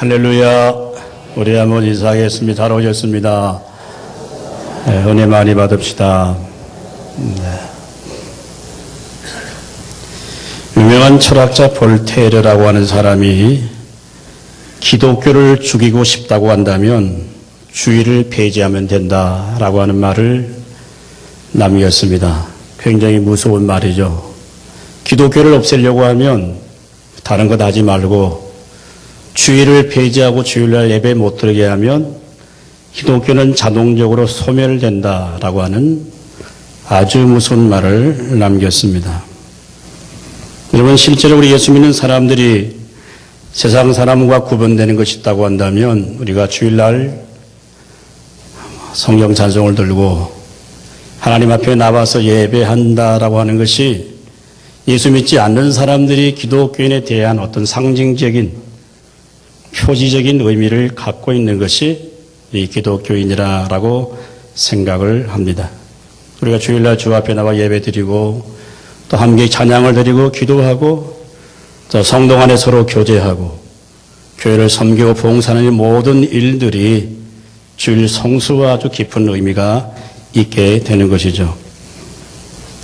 할렐루야. 우리 한번 인사하겠습니다. 잘 오셨습니다. 네, 은혜 많이 받읍시다. 네. 유명한 철학자 볼테르라고 하는 사람이 기독교를 죽이고 싶다고 한다면 주의를 폐지하면 된다라고 하는 말을 남겼습니다. 굉장히 무서운 말이죠. 기독교를 없애려고 하면 다른 것 하지 말고 주의를 폐지하고 주일날 예배 못 드리게 하면 기독교는 자동적으로 소멸된다라고 하는 아주 무서운 말을 남겼습니다. 여러분, 실제로 우리 예수 믿는 사람들이 세상 사람과 구분되는 것이 있다고 한다면 우리가 주일날 성경 찬송을 들고 하나님 앞에 나와서 예배한다라고 하는 것이 예수 믿지 않는 사람들이 기독교인에 대한 어떤 상징적인 표지적인 의미를 갖고 있는 것이 이 기독교인이라고 생각을 합니다. 우리가 주일날 주 앞에 나와 예배드리고 또 함께 찬양을 드리고 기도하고 또 성도 안에 서로 교제하고 교회를 섬기고 봉사하는 모든 일들이 주일 성수와 아주 깊은 의미가 있게 되는 것이죠.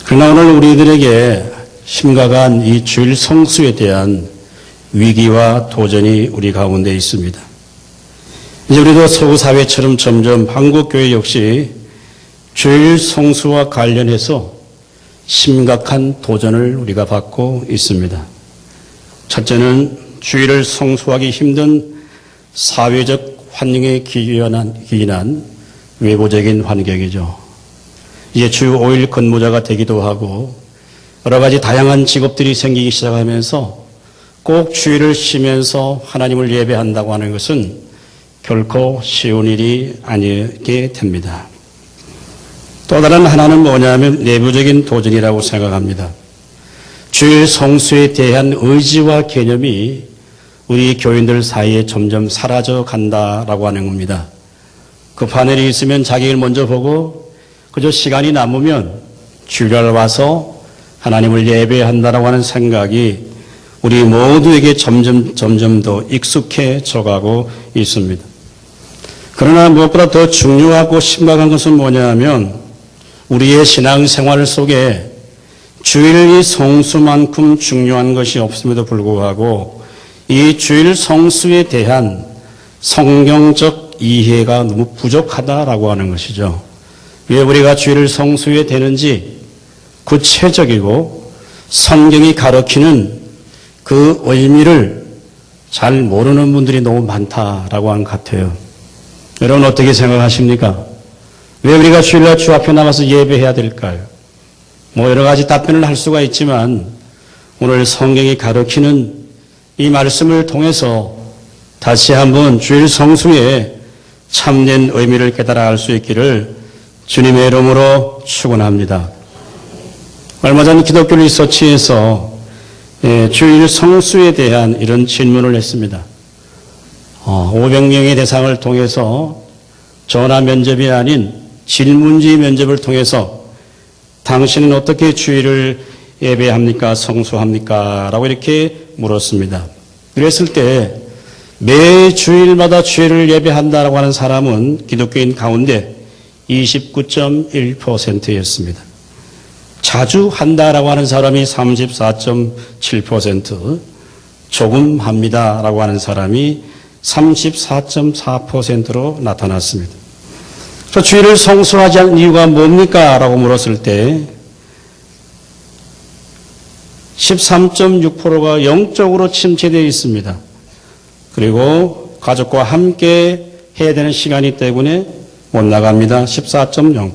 그러나 오늘 우리들에게 심각한 이 주일 성수에 대한 위기와 도전이 우리 가운데 있습니다. 이제 우리도 서구 사회처럼 점점 한국 교회 역시 주일 성수와 관련해서 심각한 도전을 우리가 받고 있습니다. 첫째는 주일을 성수하기 힘든 사회적 환경에 기인한 외부적인 환경이죠. 이제 주 5일 근무자가 되기도 하고 여러 가지 다양한 직업들이 생기기 시작하면서 꼭 주일을 쉬면서 하나님을 예배한다고 하는 것은 결코 쉬운 일이 아니게 됩니다. 또 다른 하나는 뭐냐면 내부적인 도전이라고 생각합니다. 주일 성수에 대한 의지와 개념이 우리 교인들 사이에 점점 사라져 간다라고 하는 겁니다. 급한 일이 있으면 자기 일 먼저 보고 그저 시간이 남으면 주일날 와서 하나님을 예배한다라고 하는 생각이 우리 모두에게 점점 더 익숙해져 가고 있습니다. 그러나 무엇보다 더 중요하고 심각한 것은 뭐냐 하면 우리의 신앙생활 속에 주일 성수만큼 중요한 것이 없음에도 불구하고 이 주일 성수에 대한 성경적 이해가 너무 부족하다라고 하는 것이죠. 왜 우리가 주일 성수에 되는지 구체적이고 성경이 가르치는 그 의미를 잘 모르는 분들이 너무 많다라고 하는 것 같아요. 여러분 어떻게 생각하십니까? 왜 우리가 주일날 주 앞에 나가서 예배해야 될까요? 뭐 여러 가지 답변을 할 수가 있지만 오늘 성경이 가르치는 이 말씀을 통해서 다시 한번 주일 성수의 참된 의미를 깨달아 알 수 있기를 주님의 이름으로 축원합니다. 얼마 전 기독교 리서치에서 주일 성수에 대한 이런 질문을 했습니다. 500명의 대상을 통해서 전화 면접이 아닌 질문지 면접을 통해서 당신은 어떻게 주일을 예배합니까? 성수합니까? 라고 이렇게 물었습니다. 그랬을 때 매 주일마다 주일을 예배한다라고 하는 사람은 기독교인 가운데 29.1%였습니다. 자주 한다라고 하는 사람이 34.7%, 조금 합니다라고 하는 사람이 34.4%로 나타났습니다. 저 주일을 성수하지 않는 이유가 뭡니까? 라고 물었을 때 13.6%가 영적으로 침체되어 있습니다. 그리고 가족과 함께 해야 되는 시간이기 때문에 못 나갑니다. 14.0%.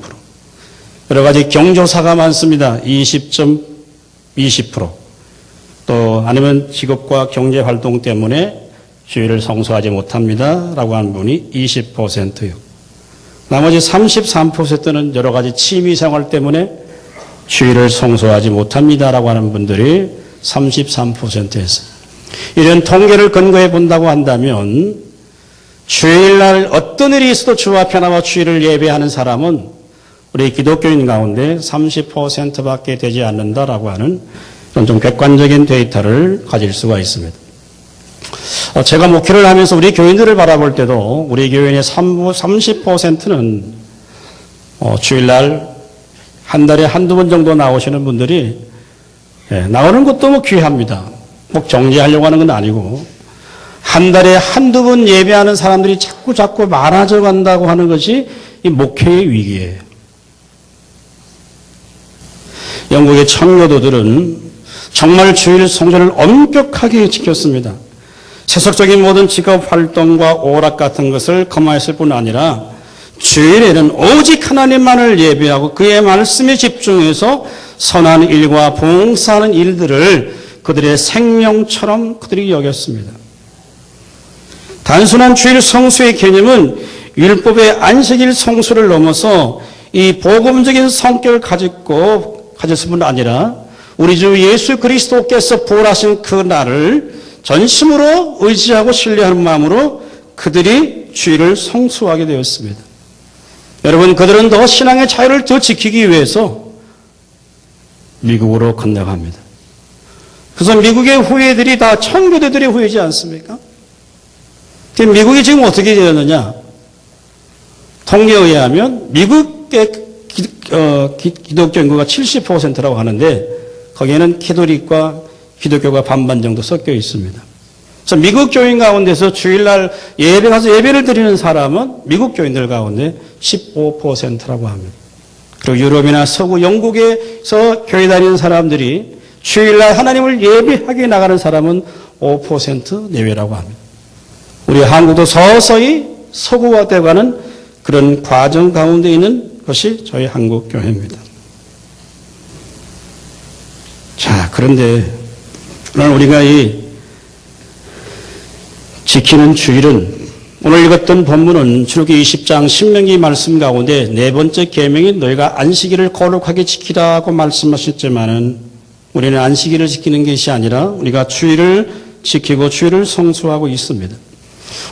여러 가지 경조사가 많습니다. 20% 또 아니면 직업과 경제활동 때문에 주일을 성수하지 못합니다. 라고 하는 분이 20%요. 나머지 33%는 여러 가지 취미생활 때문에 주일을 성수하지 못합니다. 라고 하는 분들이 33%였어요. 이런 통계를 근거해 본다고 한다면 주일날 어떤 일이 있어도 주 앞에 나와 주일을 예배하는 사람은 우리 기독교인 가운데 30%밖에 되지 않는다라고 하는 좀 객관적인 데이터를 가질 수가 있습니다. 제가 목회를 하면서 우리 교인들을 바라볼 때도 우리 교인의 30%는 주일날 한 달에 한두 번 정도 나오시는 분들이 나오는 것도 뭐 귀합니다. 꼭 정죄하려고 하는 건 아니고 한 달에 한두 번 예배하는 사람들이 자꾸 많아져 간다고 하는 것이 이 목회의 위기예요. 영국의 청교도들은 정말 주일 성전을 엄격하게 지켰습니다. 세속적인 모든 직업 활동과 오락 같은 것을 금하였을 뿐 아니라 주일에는 오직 하나님만을 예배하고 그의 말씀에 집중해서 선한 일과 봉사하는 일들을 그들의 생명처럼 그들이 여겼습니다. 단순한 주일 성수의 개념은 율법의 안식일 성수를 넘어서 이 복음적인 성격을 가졌을 뿐 아니라 우리 주 예수 그리스도께서 부활하신 그 날을 전심으로 의지하고 신뢰하는 마음으로 그들이 주일을 성수하게 되었습니다. 여러분, 그들은 더 신앙의 자유를 더 지키기 위해서 미국으로 건너갑니다. 그래서 미국의 후예들이 다 청교도들의 후예지 않습니까? 미국이 지금 어떻게 되었느냐? 통계에 의하면 미국의 기독교 인구가 70%라고 하는데 거기에는 캐톨릭과 기독교가 반반 정도 섞여 있습니다. 그래서 미국 교인 가운데서 주일날 예배 가서 예배를 드리는 사람은 미국 교인들 가운데 15%라고 합니다. 그리고 유럽이나 서구 영국에서 교회 다니는 사람들이 주일날 하나님을 예배하게 나가는 사람은 5% 내외라고 합니다. 우리 한국도 서서히 서구화되어가는 그런 과정 가운데 있는 것이 저희 한국 교회입니다. 자, 그런데 오늘 우리가 이 지키는 주일은 오늘 읽었던 본문은 출애굽기 20장 신명기 말씀 가운데 네 번째 계명이 너희가 안식일을 거룩하게 지키라고 말씀하셨지만은 우리는 안식일을 지키는 것이 아니라 우리가 주일을 지키고 주일을 성수하고 있습니다.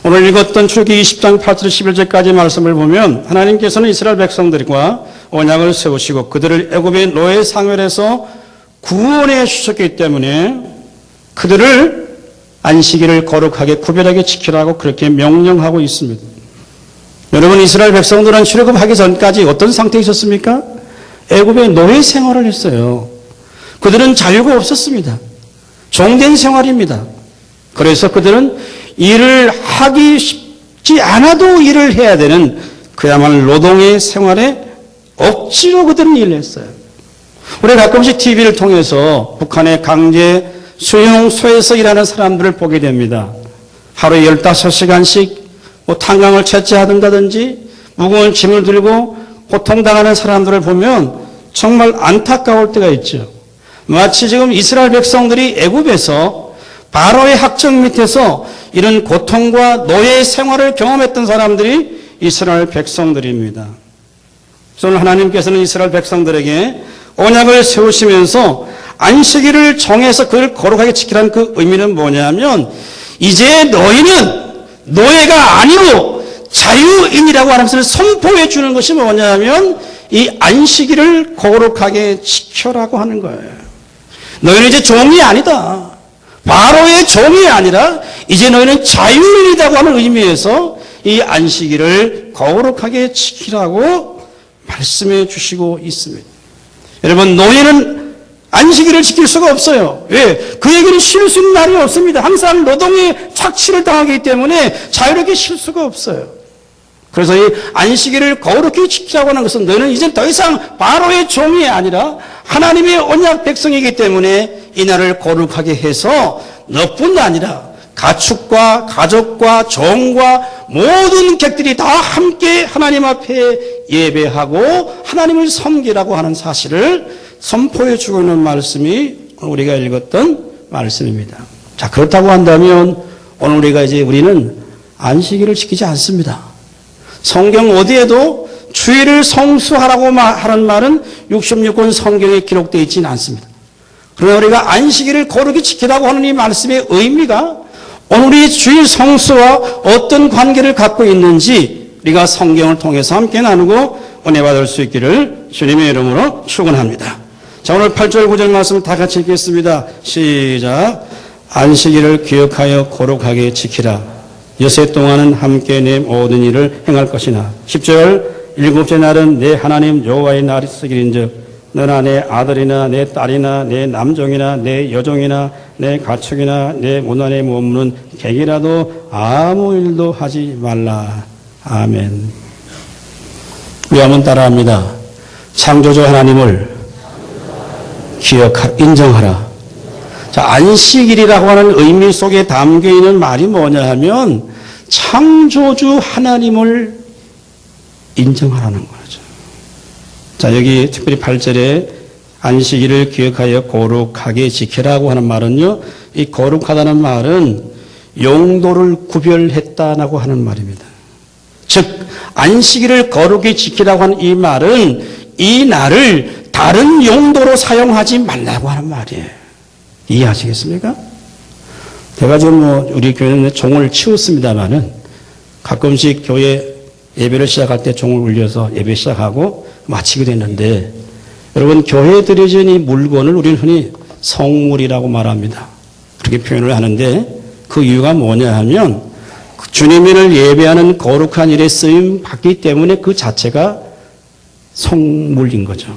오늘 읽었던 출애굽기 20장 8절 11절까지 말씀을 보면 하나님께서는 이스라엘 백성들과 언약을 세우시고 그들을 애굽의 노예 상회에서 구원해 주셨기 때문에 그들을 안식일을 거룩하게 구별하게 지키라고 그렇게 명령하고 있습니다. 여러분, 이스라엘 백성들은 출애굽하기 전까지 어떤 상태에 있었습니까? 애굽의 노예 생활을 했어요. 그들은 자유가 없었습니다. 종된 생활입니다. 그래서 그들은 일을 하기 쉽지 않아도 일을 해야 되는 그야말로 노동의 생활에 억지로 그들은 일을 했어요. 우리 가끔씩 TV를 통해서 북한의 강제 수용소에서 일하는 사람들을 보게 됩니다. 하루에 15시간씩 탄광을 채취하든지 무거운 짐을 들고 고통당하는 사람들을 보면 정말 안타까울 때가 있죠. 마치 지금 이스라엘 백성들이 애굽에서 바로의 학정 밑에서 이런 고통과 노예 생활을 경험했던 사람들이 이스라엘 백성들입니다. 오늘 하나님께서는 이스라엘 백성들에게 언약을 세우시면서 안식일을 정해서 그걸 거룩하게 지키라는 그 의미는 뭐냐면 이제 너희는 노예가 아니고 자유인이라고 하는 것을 선포해 주는 것이 뭐냐면 이 안식일을 거룩하게 지켜라고 하는 거예요. 너희는 이제 종이 아니다. 바로의 종이 아니라 이제 너희는 자유인이라고 하는 의미에서 이 안식일을 거룩하게 지키라고 말씀해 주시고 있습니다. 여러분, 노예는 안식일을 지킬 수가 없어요. 왜? 그에게는 쉴 수 있는 날이 없습니다. 항상 노동의 착취를 당하기 때문에 자유롭게 쉴 수가 없어요. 그래서 이 안식일을 거룩히 지키라고 하는 것은 너희는 이제 더 이상 바로의 종이 아니라 하나님의 언약 백성이기 때문에 이 날을 거룩하게 해서 너뿐 아니라 가축과 가족과 종과 모든 객들이 다 함께 하나님 앞에 예배하고 하나님을 섬기라고 하는 사실을 선포해 주고 있는 말씀이 우리가 읽었던 말씀입니다. 자, 그렇다고 한다면 오늘 우리는 안식일을 지키지 않습니다. 성경 어디에도 주일을 성수하라고 하는 말은 66권 성경에 기록되어 있지는 않습니다. 그러나 우리가 안식일을 거룩히 지키라고 하는 이 말씀의 의미가 오늘 우리 주일 성수와 어떤 관계를 갖고 있는지 우리가 성경을 통해서 함께 나누고 은혜 받을 수 있기를 주님의 이름으로 축원합니다. 자, 오늘 8절 9절 말씀을 다 같이 읽겠습니다. 시작. 안식일을 기억하여 거룩하게 지키라. 여세 동안은 함께 내 모든 일을 행할 것이나. 10절 일곱째 날은 내 하나님 여호와의 날이시기인즉 너나 내 아들이나 내 딸이나 내 남종이나 내 여종이나 내 가축이나 내 문 안에 머무는 객이라도 아무 일도 하지 말라. 아멘. 우리 한번 따라합니다. 창조주 하나님을 인정하라. 자, 안식일이라고 하는 의미 속에 담겨 있는 말이 뭐냐 하면 창조주 하나님을 인정하라는 거죠. 자, 여기 특별히 8절에 안식일을 기억하여 거룩하게 지키라고 하는 말은요, 이 거룩하다는 말은 용도를 구별했다라고 하는 말입니다. 즉, 안식일을 거룩히 지키라고 하는 이 말은 이 날을 다른 용도로 사용하지 말라고 하는 말이에요. 이해하시겠습니까? 제가 지금 우리 교회는 종을 치웠습니다만은 가끔씩 교회 예배를 시작할 때 종을 울려서 예배 시작하고 마치게 되는데, 여러분, 교회에 드려진 이 물건을 우리는 흔히 성물이라고 말합니다. 그렇게 표현을 하는데 그 이유가 뭐냐 하면 주님을 예배하는 거룩한 일에 쓰임 받기 때문에 그 자체가 성물인 거죠.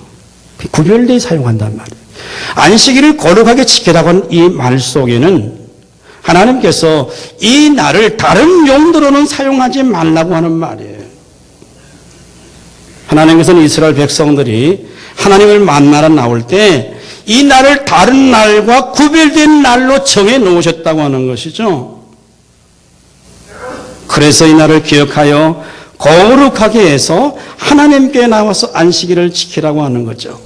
구별되어 사용한단 말이에요. 안식일을 거룩하게 지키라고 하는 이 말 속에는 하나님께서 이 날을 다른 용도로는 사용하지 말라고 하는 말이에요. 하나님께서는 이스라엘 백성들이 하나님을 만나러 나올 때 이 날을 다른 날과 구별된 날로 정해 놓으셨다고 하는 것이죠. 그래서 이 날을 기억하여 거룩하게 해서 하나님께 나와서 안식일을 지키라고 하는 거죠.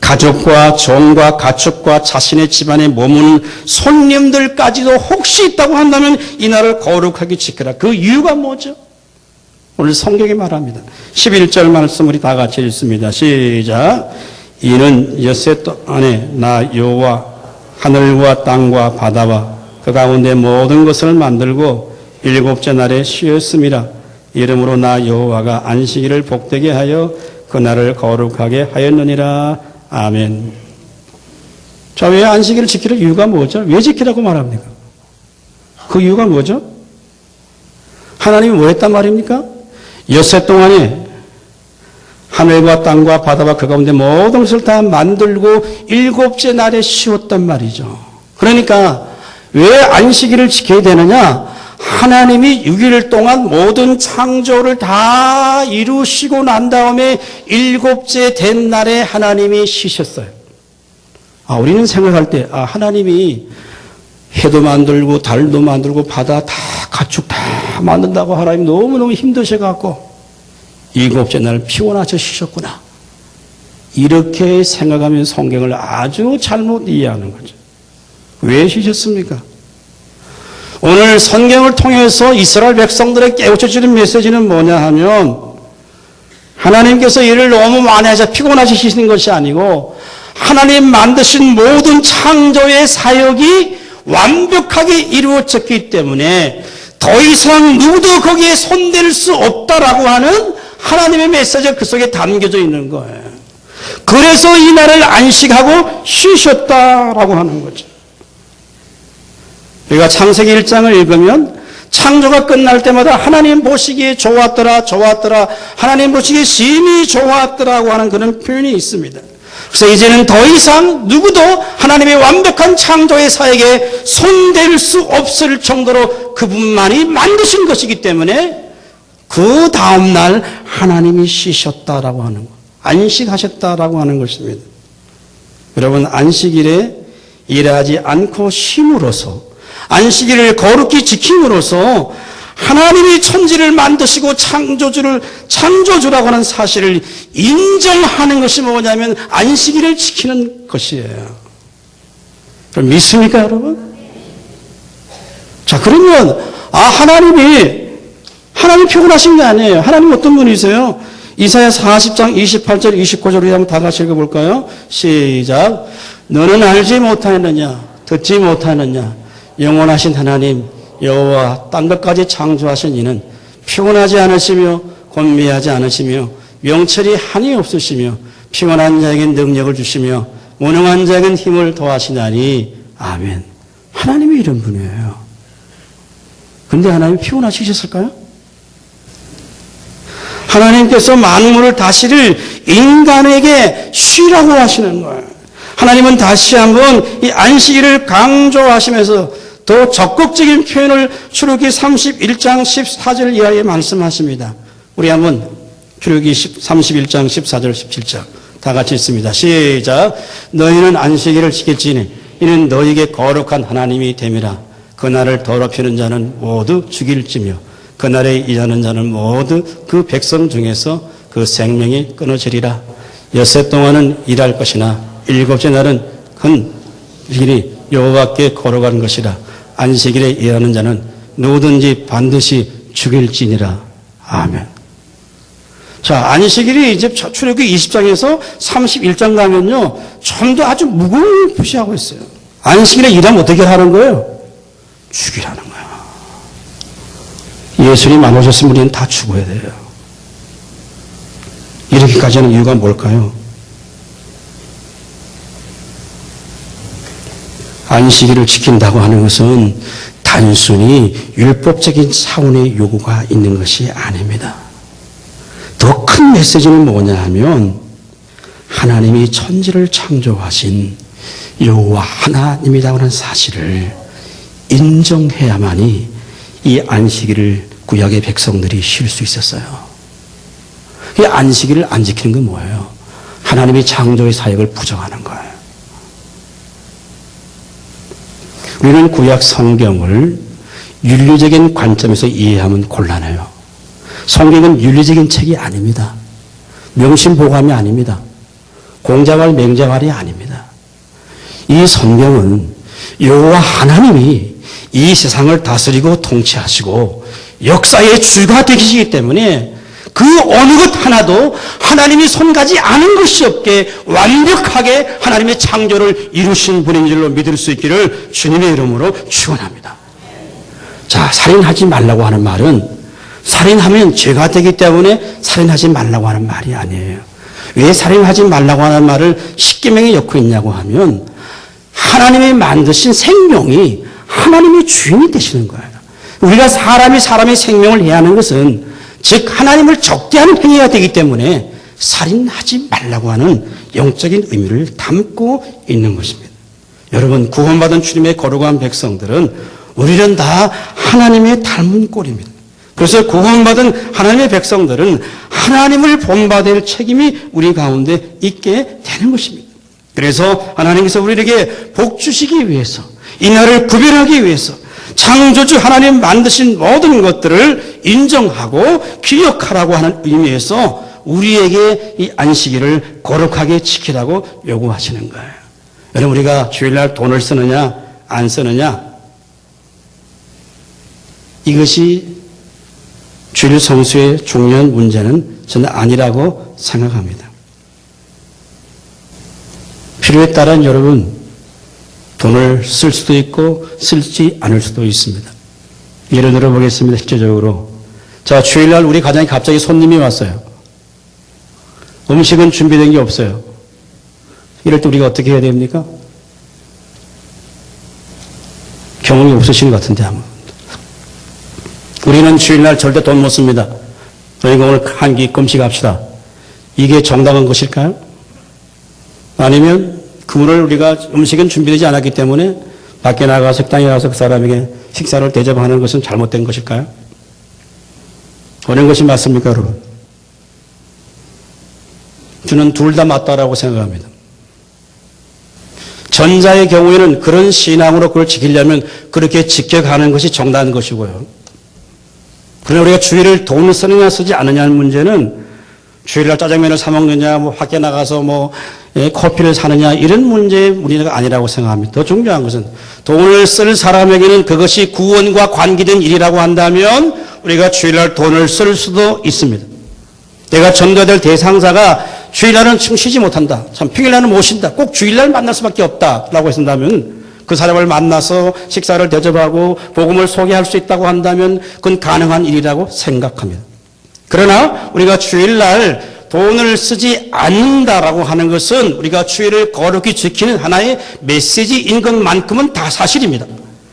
가족과 종과 가축과 자신의 집안에 머무는 손님들까지도 혹시 있다고 한다면 이 날을 거룩하게 지켜라. 그 이유가 뭐죠? 오늘 성경이 말합니다. 11절 말씀 우리 다 같이 읽습니다. 시작. 이는 엿새 동안에 나 여호와 하늘과 땅과 바다와 그 가운데 모든 것을 만들고 일곱째 날에 쉬었음이라. 이러므로 나 여호와가 안식일을 복되게 하여 그 날을 거룩하게 하였느니라. 아멘. 자, 왜 안식일을 지키는 이유가 뭐죠? 왜 지키라고 말합니까? 그 이유가 뭐죠? 하나님이 뭐 했단 말입니까? 엿새 동안에 하늘과 땅과 바다와 그 가운데 모든 것을 다 만들고 일곱째 날에 쉬었단 말이죠. 그러니까 왜 안식일을 지켜야 되느냐? 하나님이 6일 동안 모든 창조를 다 이루시고 난 다음에 일곱째 된 날에 하나님이 쉬셨어요. 우리는 생각할 때 하나님이 해도 만들고 달도 만들고 바다 다 가축 다 만든다고 하나님 너무너무 힘드셔갖고 일곱째 날 피곤하셔 쉬셨구나. 이렇게 생각하면 성경을 아주 잘못 이해하는 거죠. 왜 쉬셨습니까? 오늘 성경을 통해서 이스라엘 백성들에게 깨우쳐주는 메시지는 뭐냐 하면 하나님께서 일을 너무 많이 하셔서 피곤하시는 것이 아니고 하나님 만드신 모든 창조의 사역이 완벽하게 이루어졌기 때문에 더 이상 누구도 거기에 손댈 수 없다라고 하는 하나님의 메시지가 그 속에 담겨져 있는 거예요. 그래서 이 날을 안식하고 쉬셨다라고 하는 거죠. 우리가 창세기 1장을 읽으면 창조가 끝날 때마다 하나님 보시기에 좋았더라 좋았더라 하나님 보시기에 심히 좋았더라고 하는 그런 표현이 있습니다. 그래서 이제는 더 이상 누구도 하나님의 완벽한 창조의 사역에 손댈 수 없을 정도로 그분만이 만드신 것이기 때문에 그 다음날 하나님이 쉬셨다라고 하는 것, 안식하셨다라고 하는 것입니다. 여러분, 안식일에 일하지 않고 쉼으로써 안식일을 거룩히 지킴으로써 하나님이 천지를 만드시고 창조주라고 하는 사실을 인정하는 것이 뭐냐면 안식일을 지키는 것이에요. 그럼 믿습니까, 여러분? 자, 그러면 하나님이 피곤하신 게 아니에요. 하나님 어떤 분이세요? 이사야 40장 28절 29절 우리 한번 다 같이 읽어볼까요? 시작. 너는 알지 못하느냐 듣지 못하느냐 영원하신 하나님 여호와 딴 것까지 창조하신 이는 피곤하지 않으시며 곤미하지 않으시며 명철이 한이 없으시며 피곤한 자에겐 능력을 주시며 무능한 자에겐 힘을 더하시나니. 아멘. 하나님이 이런 분이에요. 근데 하나님이 피곤하시겠을까요? 하나님께서 만물을 다스릴 인간에게 쉬라고 하시는 거예요. 하나님은 다시 한번 이 안식일을 강조하시면서 더 적극적인 표현을 출애굽기 31장 14절 이하에 말씀하십니다. 우리 한번 출애굽기 31장 14절 17절 다 같이 읽습니다. 시작. 너희는 안식일을 지킬지니 이는 너희에게 거룩한 하나님이 됨이라. 그날을 더럽히는 자는 모두 죽일지며 그날에 일하는 자는 모두 그 백성 중에서 그 생명이 끊어지리라. 엿새 동안은 일할 것이나 일곱째 날은 큰 일이 여호와께 거룩한 것이라. 안식일에 일하는 자는 누구든지 반드시 죽일지니라. 아멘. 자, 안식일이 이제 출애굽기 20장에서 31장 가면요, 좀 더 아주 무거운 표시하고 있어요. 안식일에 일하면 어떻게 하는 거예요? 죽이라는 거예요. 예수님 안 오셨으면 우리는 다 죽어야 돼요. 이렇게까지 하는 이유가 뭘까요? 안식일을 지킨다고 하는 것은 단순히 율법적인 차원의 요구가 있는 것이 아닙니다. 더 큰 메시지는 뭐냐 하면 하나님이 천지를 창조하신 여호와 하나님이라고 하는 사실을 인정해야만이 이 안식일을 구약의 백성들이 쉴 수 있었어요. 이 안식일을 안 지키는 건 뭐예요? 하나님이 창조의 사역을 부정하는 거예요. 우리는 구약 성경을 윤리적인 관점에서 이해하면 곤란해요. 성경은 윤리적인 책이 아닙니다. 명심보감이 아닙니다. 공자왈 맹자왈이 아닙니다. 이 성경은 여호와 하나님이 이 세상을 다스리고 통치하시고 역사의 주가 되시기 때문에 그 어느 것 하나도 하나님이 손가지 않은 것이 없게 완벽하게 하나님의 창조를 이루신 분인 줄로 믿을 수 있기를 주님의 이름으로 축원합니다. 자, 살인하지 말라고 하는 말은 살인하면 죄가 되기 때문에 살인하지 말라고 하는 말이 아니에요. 왜 살인하지 말라고 하는 말을 십계명에 넣고 있냐고 하면 하나님이 만드신 생명이 하나님의 주인이 되시는 거예요. 우리가 사람의 생명을 해하는 것은 즉 하나님을 적대하는 행위가 되기 때문에 살인하지 말라고 하는 영적인 의미를 담고 있는 것입니다. 여러분, 구원받은 주님의 거룩한 백성들은 우리는 다 하나님의 닮은 꼴입니다. 그래서 구원받은 하나님의 백성들은 하나님을 본받을 책임이 우리 가운데 있게 되는 것입니다. 그래서 하나님께서 우리에게 복 주시기 위해서, 이 날을 구별하기 위해서 창조주 하나님 만드신 모든 것들을 인정하고 기억하라고 하는 의미에서 우리에게 이 안식일을 거룩하게 지키라고 요구하시는 거예요. 여러분, 우리가 주일날 돈을 쓰느냐 안 쓰느냐, 이것이 주일 성수의 중요한 문제는 저는 아니라고 생각합니다. 필요에 따라 여러분 돈을 쓸 수도 있고 쓰지 않을 수도 있습니다. 예를 들어 보겠습니다. 실제적으로. 자, 주일날 우리 가정에 갑자기 손님이 왔어요. 음식은 준비된 게 없어요. 이럴 때 우리가 어떻게 해야 됩니까? 경험이 없으신 것 같은데 아마. 우리는 주일날 절대 돈 못 씁니다. 저희가 오늘 한 끼 금식합시다. 이게 정당한 것일까요? 아니면 그분을 우리가 음식은 준비되지 않았기 때문에 밖에 나가서 식당에 가서 그 사람에게 식사를 대접하는 것은 잘못된 것일까요? 어느 것이 맞습니까, 여러분? 저는 둘 다 맞다라고 생각합니다. 전자의 경우에는 그런 신앙으로 그걸 지키려면 그렇게 지켜가는 것이 정당한 것이고요. 그러나 우리가 주일을 돈을 쓰느냐 쓰지 않느냐는 문제는 주일날 짜장면을 사 먹느냐, 밖에 나가서 커피를 사느냐, 이런 문제의 문제가 아니라고 생각합니다. 더 중요한 것은 돈을 쓸 사람에게는 그것이 구원과 관계된 일이라고 한다면 우리가 주일날 돈을 쓸 수도 있습니다. 내가 전도될 대상자가 주일날은 좀 쉬지 못한다. 참 평일날은 못 쉰다. 꼭 주일날 만날 수밖에 없다라고 했다면 그 사람을 만나서 식사를 대접하고 복음을 소개할 수 있다고 한다면 그건 가능한 일이라고 생각합니다. 그러나 우리가 주일날 돈을 쓰지 않는다라고 하는 것은 우리가 주일을 거룩히 지키는 하나의 메시지인 것만큼은 다 사실입니다.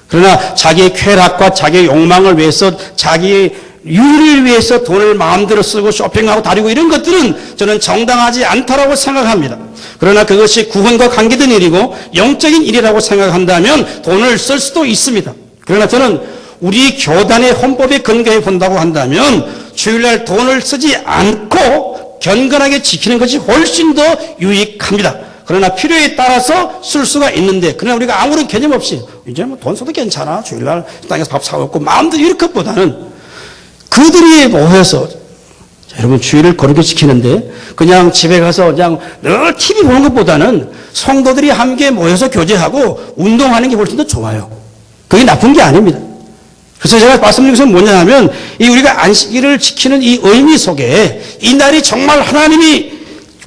그러나 자기의 쾌락과 자기의 욕망을 위해서 자기의 유를 위해서 돈을 마음대로 쓰고 쇼핑하고 다니고 이런 것들은 저는 정당하지 않다라고 생각합니다. 그러나 그것이 구원과 관계된 일이고 영적인 일이라고 생각한다면 돈을 쓸 수도 있습니다. 그러나 저는 우리 교단의 헌법에 근거해 본다고 한다면 주일날 돈을 쓰지 않고 견건하게 지키는 것이 훨씬 더 유익합니다. 그러나 필요에 따라서 쓸 수가 있는데, 그러나 우리가 아무런 개념 없이 이제 뭐 돈 써도 괜찮아, 주일날 땅에서 밥 사먹고 마음대로 이럴 것보다는 그들이 모여서, 자, 여러분 주일을 거룩히 지키는데 그냥 집에 가서 그냥 늘 TV 보는 것보다는 성도들이 함께 모여서 교제하고 운동하는 게 훨씬 더 좋아요. 그게 나쁜 게 아닙니다. 그래서 제가 말씀드린 것은 뭐냐 하면, 이 우리가 안식일을 지키는 이 의미 속에 이 날이 정말 하나님이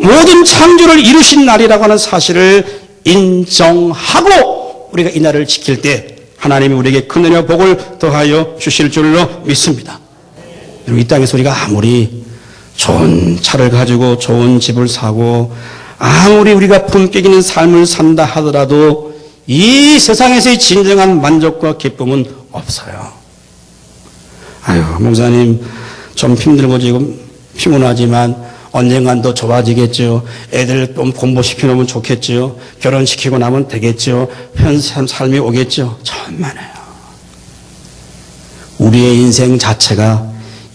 모든 창조를 이루신 날이라고 하는 사실을 인정하고 우리가 이 날을 지킬 때 하나님이 우리에게 큰 은혜와 복을 더하여 주실 줄로 믿습니다. 이 땅에서 우리가 아무리 좋은 차를 가지고 좋은 집을 사고 아무리 우리가 품격 있는 삶을 산다 하더라도 이 세상에서의 진정한 만족과 기쁨은 없어요. 아유, 목사님 좀 힘들고 지금 피곤하지만 언젠간 더 좋아지겠죠. 애들 좀 공부시켜놓으면 좋겠죠. 결혼시키고 나면 되겠죠. 편한 삶이 오겠죠. 천만에요. 우리의 인생 자체가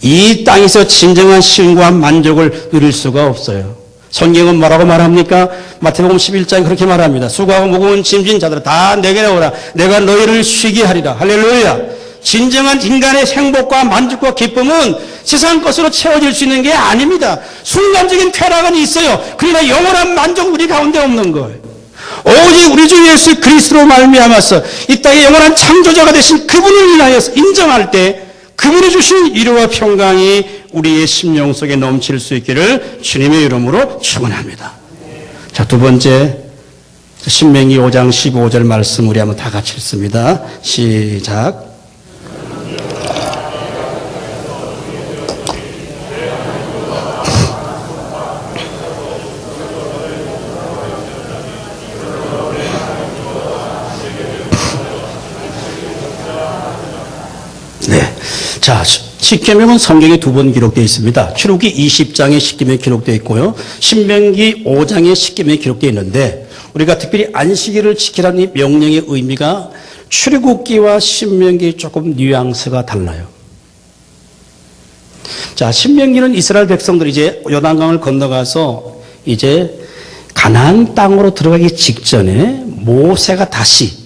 이 땅에서 진정한 쉼과 만족을 누릴 수가 없어요. 성경은 뭐라고 말합니까? 마태복음 11장에 그렇게 말합니다. 수고하고 무거운 짐진 자들아 다 내게로 오라. 내가 너희를 쉬게 하리라. 할렐루야. 진정한 인간의 행복과 만족과 기쁨은 세상 것으로 채워질 수 있는 게 아닙니다. 순간적인 쾌락은 있어요. 그러나 영원한 만족은 우리 가운데 없는 거예요. 오직 우리 주 예수 그리스도로 말미암아서 이 땅의 영원한 창조자가 되신 그분을 인하여서 인정할 때 그분이 주신 위로와 평강이 우리의 심령 속에 넘칠 수 있기를 주님의 이름으로 축원합니다. 자, 두 번째 신명기 5장 15절 말씀 우리 한번 다 같이 읽습니다. 시작. 네. 자, 십계명은 성경에 두 번 기록되어 있습니다. 출애굽기 20장에 십계명이 기록되어 있고요. 신명기 5장에 십계명이 기록되어 있는데 우리가 특별히 안식일을 지키라는 이 명령의 의미가 출애굽기와 신명기 조금 뉘앙스가 달라요. 자, 신명기는 이스라엘 백성들이 이제 요단강을 건너가서 이제 가나안 땅으로 들어가기 직전에 모세가 다시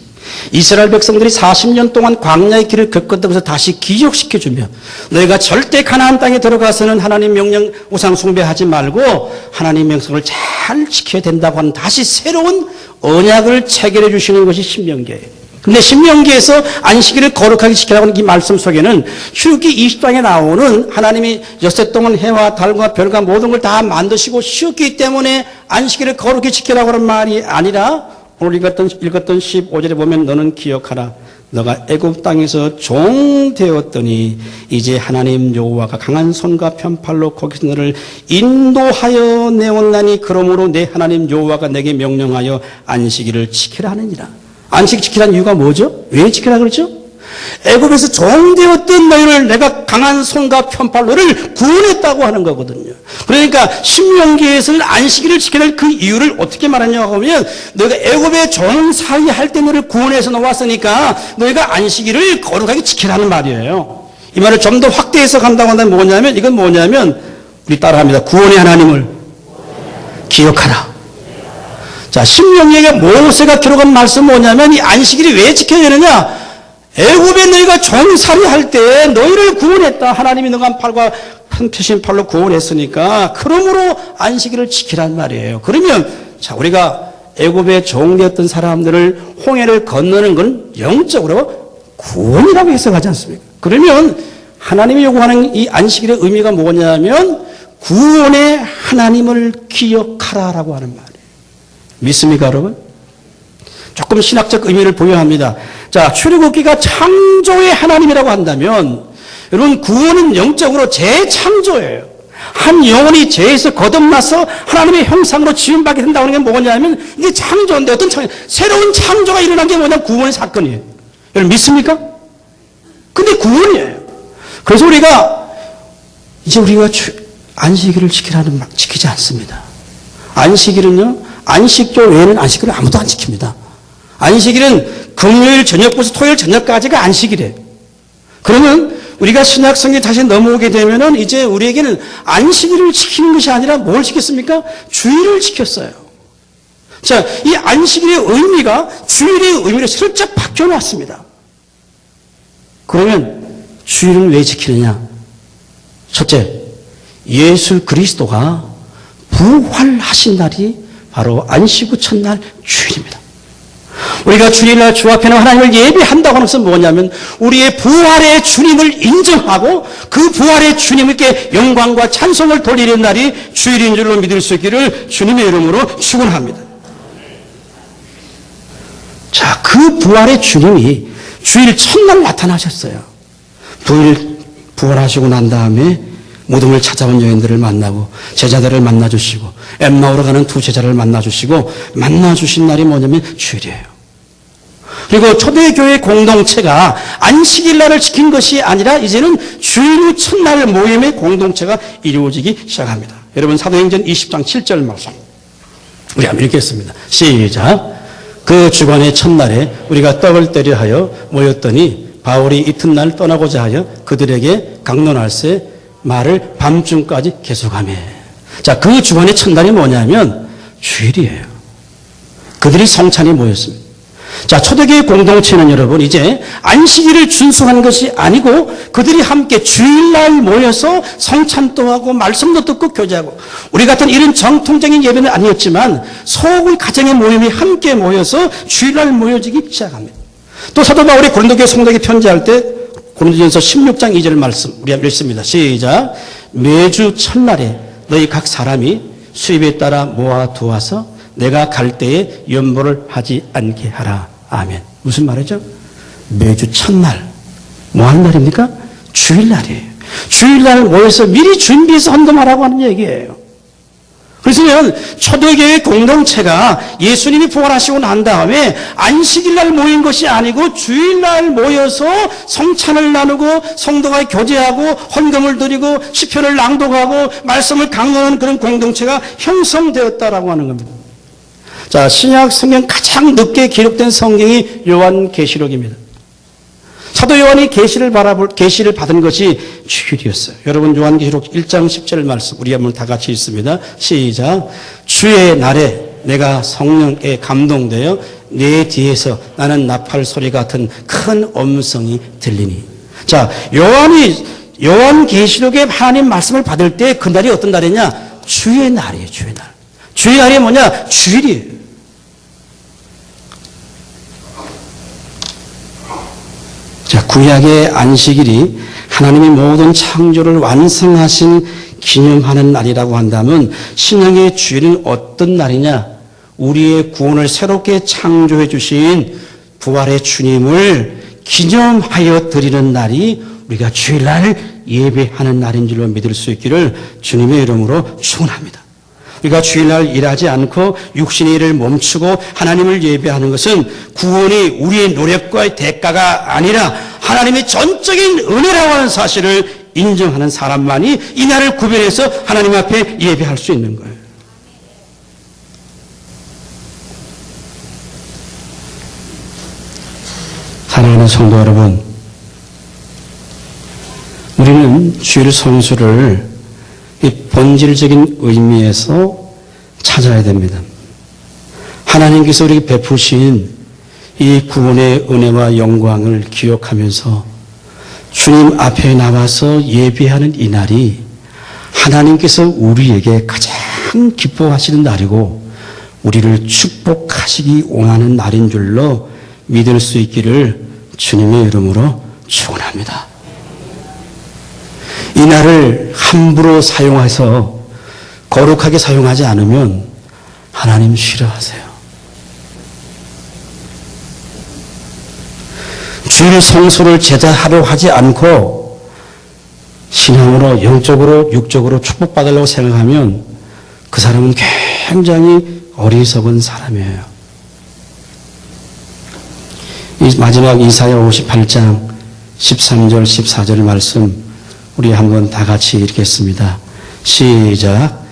이스라엘 백성들이 40년 동안 광야의 길을 겪었다고 해서 다시 기억시켜주며 너희가 절대 가나안 땅에 들어가서는 하나님 명령 우상 숭배하지 말고 하나님 명령을 잘 지켜야 된다고 하는 다시 새로운 언약을 체결해 주시는 것이 신명기예요. 근데 신명기에서 안식일을 거룩하게 지키라고 하는 이 말씀 속에는 출애굽기 20장에 나오는 하나님이 엿새 동안 해와 달과 별과 모든 걸 다 만드시고 쉬었기 때문에 안식일을 거룩히 지키라고 하는 말이 아니라 오늘 읽었던 15절에 보면 너는 기억하라. 너가 애굽 땅에서 종 되었더니 이제 하나님 여호와가 강한 손과 편팔로 거기서 너를 인도하여 내었나니 그러므로 내 하나님 여호와가 내게 명령하여 안식일을 지키라 하느니라. 안식 지키라는 이유가 뭐죠? 왜 지키라 그러죠? 애굽에서 종 되었던 너희를 내가 강한 손과 편팔로를 구원했다고 하는 거거든요. 그러니까 신명기에서는 안식일을 지키는 그 이유를 어떻게 말하냐고 하면 너희가 애굽의 종살이 할 때 너를 구원해서 놓았으니까 너희가 안식일을 거룩하게 지키라는 말이에요. 이 말을 좀 더 확대해서 간다고 한다면 뭐냐면 이건 뭐냐면 우리 따라합니다. 구원의 하나님을 기억하라. 자, 신명기에 모세가 기록한 말씀 뭐냐면 이 안식일이 왜 지켜야 되느냐? 애굽에 너희가 종살이 할 때 너희를 구원했다. 하나님이 너가 팔과 펴신 팔로 구원했으니까 그러므로 안식일을 지키란 말이에요. 그러면 자, 우리가 애굽에 종되었던 사람들을 홍해를 건너는 건 영적으로 구원이라고 해석하지 않습니까? 그러면 하나님이 요구하는 이 안식일의 의미가 뭐냐면 구원의 하나님을 기억하라라고 하는 말이에요. 믿습니까, 여러분? 조금 신학적 의미를 부여합니다. 자, 출애굽기가 창조의 하나님이라고 한다면 여러분 구원은 영적으로 재창조예요. 한 영혼이 죄에서 거듭나서 하나님의 형상으로 지음받게 된다는 게 뭐냐면 이게 창조인데 어떤 창조? 새로운 창조가 일어난 게 뭐냐면 구원의 사건이에요. 여러분 믿습니까? 근데 구원이에요. 그래서 이제 우리가 안식일을 지키지 않습니다. 안식일은요, 안식조 외에는 안식일을 아무도 안 지킵니다. 안식일은 금요일 저녁부터 토요일 저녁까지가 안식일이에요. 그러면 우리가 신약 성경에 다시 넘어오게 되면은 이제 우리에게는 안식일을 지키는 것이 아니라 뭘 지켰습니까? 주일을 지켰어요. 자, 이 안식일의 의미가 주일의 의미로 슬쩍 바뀌어놨습니다. 그러면 주일은 왜 지키느냐? 첫째, 예수 그리스도가 부활하신 날이 바로 안식 후 첫날 주일입니다. 우리가 주일날 주 앞에는 하나님을 예배한다고 하는 것은 뭐냐면 우리의 부활의 주님을 인정하고 그 부활의 주님께 영광과 찬송을 돌리는 날이 주일인 줄로 믿을 수 있기를 주님의 이름으로 축원합니다. 자, 그 부활의 주님이 주일 첫날 나타나셨어요. 부활하시고 난 다음에 무덤을 찾아온 여인들을 만나고 제자들을 만나주시고 엠마오로 가는 두 제자를 만나주시고 만나주신 날이 뭐냐면 주일이에요. 그리고 초대교회 공동체가 안식일 날을 지킨 것이 아니라 이제는 주일 후 첫날 모임의 공동체가 이루어지기 시작합니다. 여러분 사도행전 20장 7절 말씀 우리 한번 읽겠습니다. 시작. 그 주간의 첫날에 우리가 떡을 떼려 하여 모였더니 바울이 이튿날 떠나고자 하여 그들에게 강론할세 말을 밤중까지 계속하며. 자, 그 주간의 첫날이 뭐냐면 주일이에요. 그들이 성찬에 모였습니다. 자, 초대교회 공동체는 여러분 이제 안식일을 준수한 것이 아니고 그들이 함께 주일날 모여서 성찬도 하고 말씀도 듣고 교제하고 우리 같은 이런 정통적인 예배는 아니었지만 소의 가정의 모임이 함께 모여서 주일날 모여지기 시작합니다. 또 사도 바울이 고린도교회 성도에게 편지할 때 고린도전서 16장 2절 말씀 우리 한번 읽습니다. 시작. 매주 첫날에 너희 각 사람이 수입에 따라 모아두어서 내가 갈 때에 연보를 하지 않게 하라. 아멘. 무슨 말이죠? 매주 첫날. 뭐 하는 날입니까? 주일날이에요. 주일날 모여서 미리 준비해서 헌금하라고 하는 얘기예요. 그래서 초대교회 공동체가 예수님이 부활하시고 난 다음에 안식일날 모인 것이 아니고 주일날 모여서 성찬을 나누고 성도가 교제하고 헌금을 드리고 시편을 낭독하고 말씀을 강론하는 그런 공동체가 형성되었다라고 하는 겁니다. 자, 신약 성경 가장 늦게 기록된 성경이 요한계시록입니다. 사도 요한이 계시를 받은 것이 주일이었어요. 여러분 요한계시록 1장 10절 말씀 우리 한번 다 같이 읽습니다. 시작. 주의 날에 내가 성령에 감동되어 내 뒤에서 나는 나팔 소리 같은 큰 음성이 들리니. 자, 요한계시록에 하나님 말씀을 받을 때 그날이 어떤 날이냐? 주의 날이에요. 주의 날. 주의 날이 뭐냐? 주일이에요. 자, 구약의 안식일이 하나님이 모든 창조를 완성하신 기념하는 날이라고 한다면 신약의 주일은 어떤 날이냐? 우리의 구원을 새롭게 창조해 주신 부활의 주님을 기념하여 드리는 날이 우리가 주일날 예배하는 날인 줄로 믿을 수 있기를 주님의 이름으로 축원합니다. 우리가 주일날 일하지 않고 육신의 일을 멈추고 하나님을 예배하는 것은 구원이 우리의 노력과의 대가가 아니라 하나님의 전적인 은혜라고 하는 사실을 인정하는 사람만이 이 날을 구별해서 하나님 앞에 예배할 수 있는 거예요. 사랑하는 성도 여러분, 우리는 주일 성수를 이 본질적인 의미에서 찾아야 됩니다. 하나님께서 우리에게 베푸신 이 구원의 은혜와 영광을 기억하면서 주님 앞에 나와서 예배하는 이 날이 하나님께서 우리에게 가장 기뻐하시는 날이고 우리를 축복하시기 원하는 날인 줄로 믿을 수 있기를 주님의 이름으로 축원합니다. 이 날을 함부로 사용해서 거룩하게 사용하지 않으면 하나님 싫어하세요. 주일 성소를 제자하려 하지 않고 신앙으로 영적으로 육적으로 축복받으려고 생각하면 그 사람은 굉장히 어리석은 사람이에요. 이 마지막 이사야 58장 13절 14절 말씀 우리 한번 다 같이 읽겠습니다. 시작.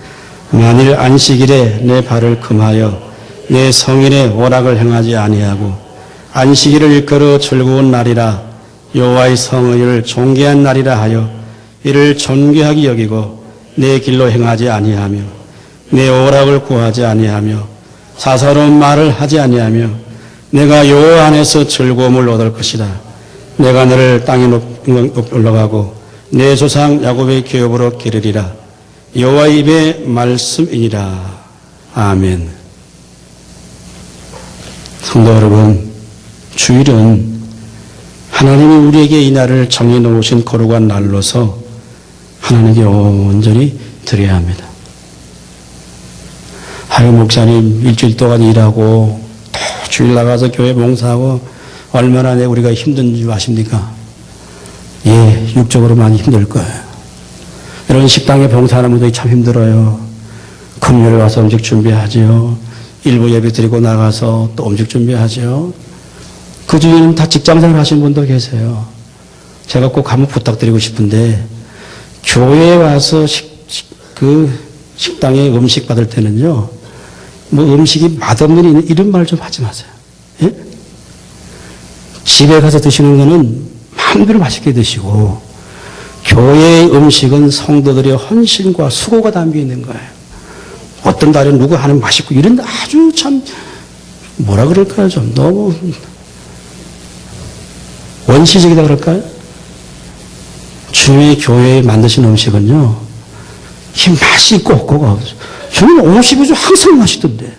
만일 안식일에 내 발을 금하여 내 성인의 오락을 행하지 아니하고 안식일을 일컬어 즐거운 날이라 여호와의 성의를 존귀한 날이라 하여 이를 존귀하게 여기고 내 길로 행하지 아니하며 내 오락을 구하지 아니하며 사사로운 말을 하지 아니하며 내가 여호와 안에서 즐거움을 얻을 것이다. 내가 너를 땅에 올라가고 내 조상 야곱의 기업으로 기르리라. 여호와의 입의 말씀이니라. 아멘. 성도 여러분, 주일은 하나님이 우리에게 이 날을 정해놓으신 거룩한 날로서 하나님께 온전히 드려야 합니다. 하여 목사님 일주일 동안 일하고 또 주일 나가서 교회 봉사하고 얼마나 우리가 힘든 줄 아십니까? 예, 육적으로 많이 힘들 거예요. 이런 식당에 봉사하는 분들이 참 힘들어요. 금요일에 와서 음식 준비하지요. 일부 예배 드리고 나가서 또 음식 준비하지요. 그 중에는 다 직장생활 하시는 분도 계세요. 제가 꼭 한번 부탁드리고 싶은데 교회에 와서 그 식당에 음식 받을 때는요. 뭐 음식이 맛없는 이런 말 좀 하지 마세요. 예? 집에 가서 드시는 거는 마음대로 맛있게 드시고 교회의 음식은 성도들의 헌신과 수고가 담겨 있는 거예요. 어떤 날은 누구 하는 맛있고 이런 아주 참 뭐라 그럴까요? 좀 너무 원시적이다 그럴까요? 주의 교회에 만드신 음식은요. 이 맛이 있고 없고가 없어요. 저는 50이 항상 맛있던데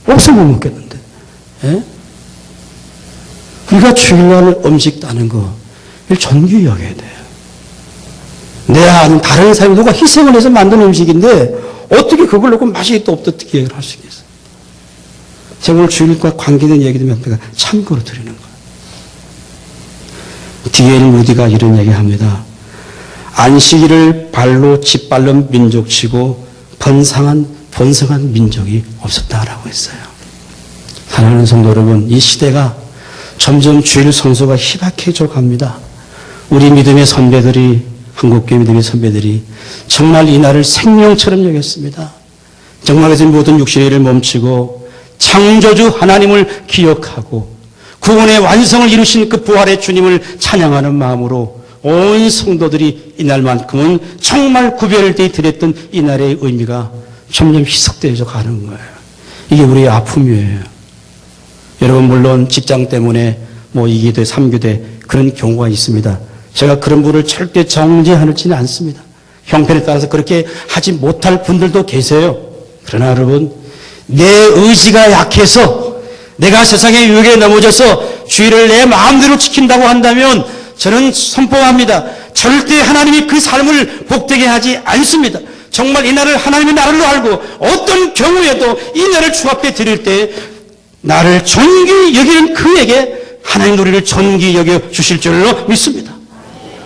없으면 못 먹겠는데. 예? 우리가 주일날 음식 따는 거 이걸 존귀히 여겨야 돼요. 내 아는 다른 사람이 누가 희생을 해서 만든 음식인데 어떻게 그걸 놓고 맛이 있다 없다 어떻게 얘기를 할 수 있겠어요. 제가 오늘 주일과 관계된 얘기도 몇 개가 참고로 드리는 거예요. D.L. 무디가 이런 얘기합니다. 안식일을 발로 짓밟는 민족치고 번성한 민족이 없었다라고 했어요. 사랑하는 성도 여러분, 이 시대가 점점 주일 성수가 희박해져 갑니다. 우리 믿음의 선배들이, 한국교회 믿음의 선배들이 정말 이 날을 생명처럼 여겼습니다. 정말 그래서 모든 육신의 일을 멈추고 창조주 하나님을 기억하고 구원의 완성을 이루신 그 부활의 주님을 찬양하는 마음으로 온 성도들이 이날만큼은 정말 구별되어 드렸던 이 날의 의미가 점점 희석되어져 가는 거예요. 이게 우리의 아픔이에요. 여러분 물론 직장 때문에 뭐 2교대, 3교대 그런 경우가 있습니다. 제가 그런 분을 절대 정죄하지는 않습니다. 형편에 따라서 그렇게 하지 못할 분들도 계세요. 그러나 여러분 내 의지가 약해서 내가 세상의 유혹에 넘어져서 주의를 내 마음대로 지킨다고 한다면 저는 선포합니다. 절대 하나님이 그 삶을 복되게 하지 않습니다. 정말 이 날을 하나님의 나라로 알고 어떤 경우에도 이 날을 주 앞에 드릴 때 나를 존귀히 여기는 그에게 하나님 우리를 존귀히 여겨 주실 줄로 믿습니다.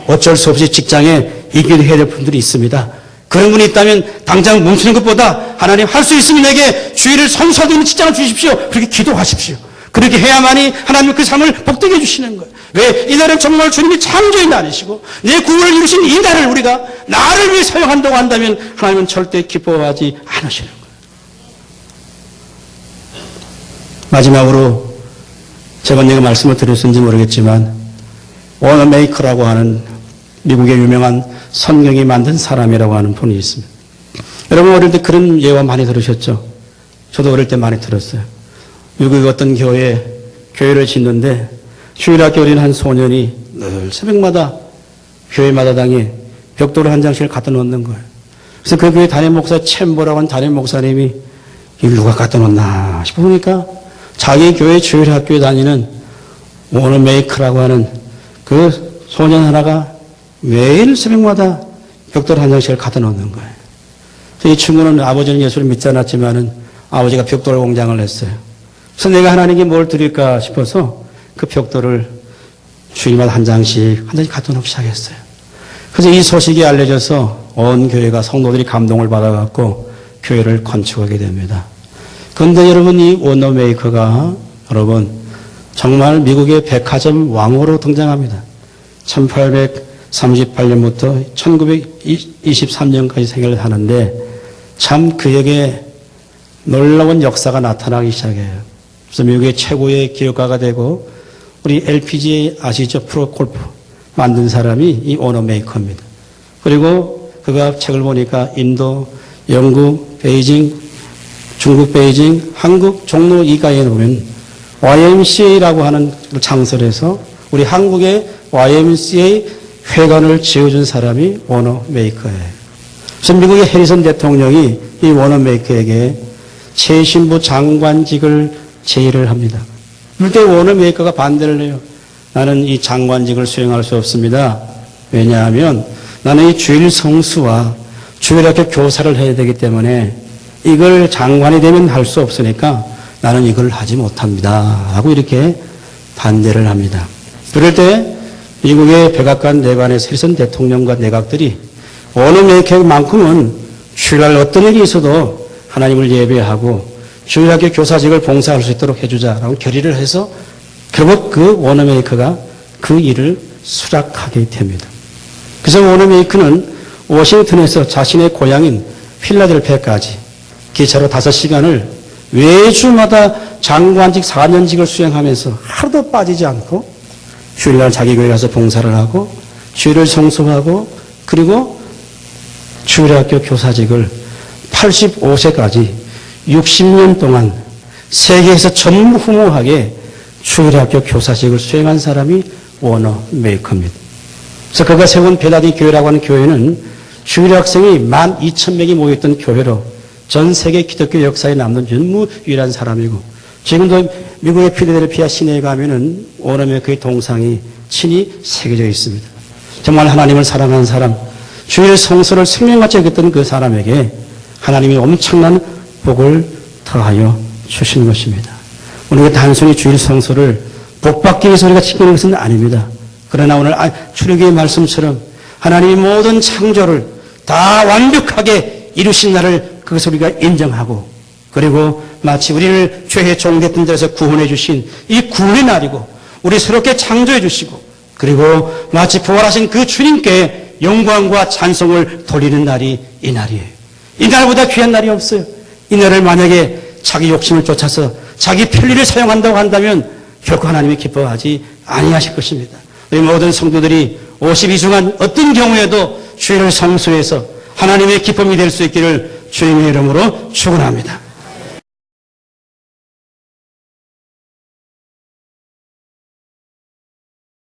어쩔 수 없이 직장에 이기도 해야 될 분들이 있습니다. 그런 분이 있다면 당장 멈추는 것보다 하나님 할 수 있으면 내게 주의를 성수할 수 있는 직장을 주십시오. 그렇게 기도하십시오. 그렇게 해야만이 하나님은 그 삶을 복되게 해주시는 거예요. 왜? 이 날은 정말 주님이 창조의 날이시고 내 구원을 이루신 이 날을 우리가 나를 위해 사용한다고 한다면 하나님은 절대 기뻐하지 않으시는 거예요. 마지막으로 제가 내가 말씀을 드렸는지 모르겠지만 워너메이커라고 하는 미국의 유명한 성경이 만든 사람이라고 하는 분이 있습니다. 여러분 어릴 때 그런 예화 많이 들으셨죠? 저도 어릴 때 많이 들었어요. 미국의 어떤 교회를 짓는데 주일학교 어린 한 소년이 늘 새벽마다 교회 마다당에 벽돌을 한 장씩을 갖다 놓는 거예요. 그래서 그 교회 담임 목사 챔버라고 하는 담임 목사님이 이걸 누가 갖다 놓나 싶으니까 자기 교회 주일학교에 다니는 워너메이커라고 하는 그 소년 하나가 매일 새벽마다 벽돌 한 장씩을 갖다 놓는 거예요. 그래서 이 친구는 아버지는 예수를 믿지 않았지만은 아버지가 벽돌 공장을 했어요. 그래서 내가 하나님께 뭘 드릴까 싶어서 그 벽돌을 주일마다 한 장씩 갖다 놓기 시작했어요. 그래서 이 소식이 알려져서 온 교회가 성도들이 감동을 받아갖고 교회를 건축하게 됩니다. 그런데 여러분 이 워너메이커가 여러분 정말 미국의 백화점 왕으로 등장합니다. 1838년부터 1923년까지 생활을 하는데 참 그에게 놀라운 역사가 나타나기 시작해요. 그래서 미국의 최고의 기업가가 되고 우리 LPGA 아시죠? 프로골프 만든 사람이 이 워너메이커입니다. 그리고 그가 책을 보니까 인도, 영국, 베이징, 중국 베이징, 한국 종로 이가에 보면 YMCA라고 하는 창설해서 우리 한국의 YMCA 회관을 지어준 사람이 워너메이커예요. 그래서 미국의 해리슨 대통령이 이 워너메이커에게 최신부 장관직을 제의를 합니다. 그때 워너메이커가 반대를 해요. 나는 이 장관직을 수행할 수 없습니다. 왜냐하면 나는 이 주일 성수와 주일학교 교사를 해야 되기 때문에 이걸 장관이 되면 할 수 없으니까 나는 이걸 하지 못합니다. 하고 이렇게 반대를 합니다. 그럴 때 미국의 백악관 내관의 해리슨 대통령과 내각들이 워너메이커만큼은 주일날 어떤 일이 있어도 하나님을 예배하고 주일학교 교사직을 봉사할 수 있도록 해주자라고 결의를 해서 결국 그 워너메이커가 그 일을 수락하게 됩니다. 그래서 워너메이커는 워싱턴에서 자신의 고향인 필라델피아까지 기차로 5시간을 매주마다 장관직 4년직을 수행하면서 하루도 빠지지 않고 주일날 자기 교회 가서 봉사를 하고 주일을 성수하고 그리고 주일학교 교사직을 85세까지 60년 동안 세계에서 전무후무하게 주일학교 교사직을 수행한 사람이 워너메이커입니다. 그래서 그가 세운 벨라디 교회라고 하는 교회는 주일학생이 12,000명이 모였던 교회로 전 세계 기독교 역사에 남는 유일한 사람이고 지금도 미국의 필라델피아 시내에 가면은 워너메이커의 동상이 친히 새겨져 있습니다. 정말 하나님을 사랑하는 사람, 주일 성수를 생명같이 여겼던 그 사람에게 하나님이 엄청난 복을 더하여 주시는 것입니다. 우리가 단순히 주일 성수를 복받기 위해서 우리가 지키는 것은 아닙니다. 그러나 오늘 출애굽의 말씀처럼 하나님이 모든 창조를 다 완벽하게 이루신 날을 그것을 우리가 인정하고 그리고 마치 우리를 죄의 종됐던 데서 구원해 주신 이 구원의 날이고 우리 새롭게 창조해 주시고 그리고 마치 부활하신 그 주님께 영광과 찬송을 돌리는 날이 이 날이에요. 이 날보다 귀한 날이 없어요. 이 날을 만약에 자기 욕심을 쫓아서 자기 편리를 사용한다고 한다면 결코 하나님이 기뻐하지 아니하실 것입니다. 우리 모든 성도들이 52주간 어떤 경우에도 주일을 성수해서 하나님의 기쁨이 될 수 있기를 주님의 이름으로 축원합니다.